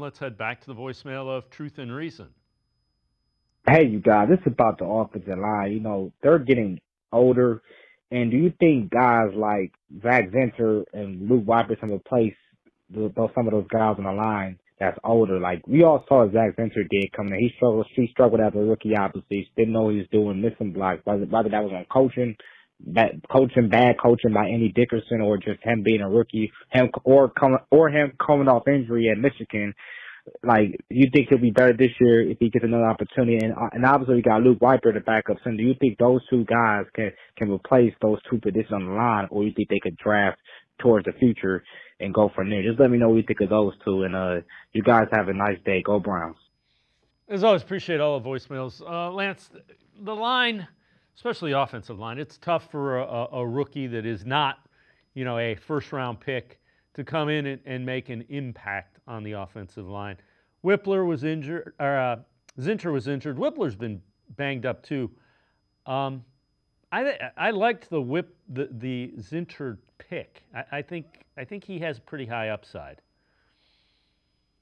Let's head back to the voicemail of Truth and Reason. Hey, you guys, this is about the offensive line. They're getting older. And do you think guys like Zach Zinter and Luke Wyper can replace some of those guys on the line that's older? Like, we all saw what Zach Zinter did coming in. He struggled as a rookie, obviously. Didn't know what he was doing, missing blocks, whether that was on coaching, bad coaching by Andy Dickerson, or just him being a rookie, him coming off injury at Michigan. Like, you think he'll be better this year if he gets another opportunity? And obviously we got Luke Wyper to back up. So do you think those two guys can replace those two positions on the line, or you think they could draft towards the future and go from there? Just let me know what you think of those two. And you guys have a nice day. Go Browns. As always, appreciate all the voicemails. Lance, the line, especially the offensive line, it's tough for a rookie that is not, a first-round pick to come in and make an impact on the offensive line. Whippler was injured, or Zinter was injured. Whippler's been banged up too. I liked the Zinter pick. I think he has pretty high upside.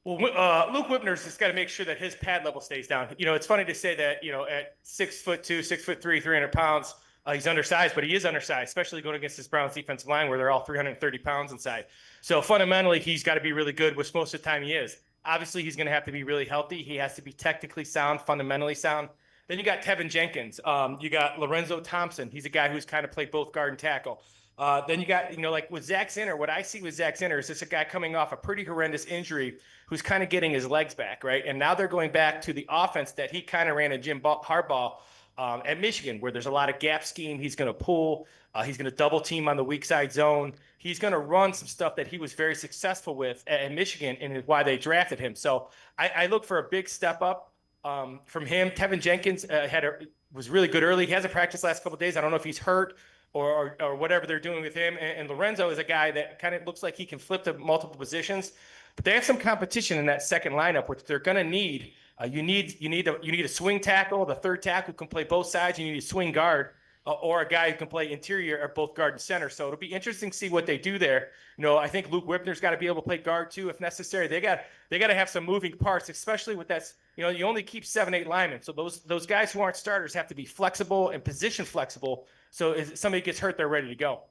Well, Luke Whipner's just got to make sure that his pad level stays down. It's funny to say that, at 6'2", 6'3", 300 pounds, he's undersized, but he is undersized, especially going against this Browns defensive line where they're all 330 pounds inside. So fundamentally, he's got to be really good, which most of the time he is. Obviously, he's going to have to be really healthy. He has to be technically sound, fundamentally sound. Then you got Tevin Jenkins. You got Lorenzo Thompson. He's a guy who's kind of played both guard and tackle. Then you got, like with Zach Zinter, what I see with Zach Zinter is just a guy coming off a pretty horrendous injury who's kind of getting his legs back, right? And now they're going back to the offense that he kind of ran at Jim Harbaugh at Michigan, where there's a lot of gap scheme. He's going to pull. He's going to double team on the weak side zone. He's going to run some stuff that he was very successful with at Michigan, and is why they drafted him. So I look for a big step up from him. Tevin Jenkins was really good early. He hasn't practiced last couple of days. I don't know if he's hurt or whatever they're doing with him. And Lorenzo is a guy that kind of looks like he can flip to multiple positions. But they have some competition in that second lineup, which they're going to need. You need a swing tackle. The third tackle can play both sides. You need a swing guard or a guy who can play interior or both guard and center. So it'll be interesting to see what they do there. I think Luke Whipner's got to be able to play guard too if necessary. They got to have some moving parts, especially with that. You only keep 7-8 linemen. So those guys who aren't starters have to be flexible and position flexible. So if somebody gets hurt, they're ready to go.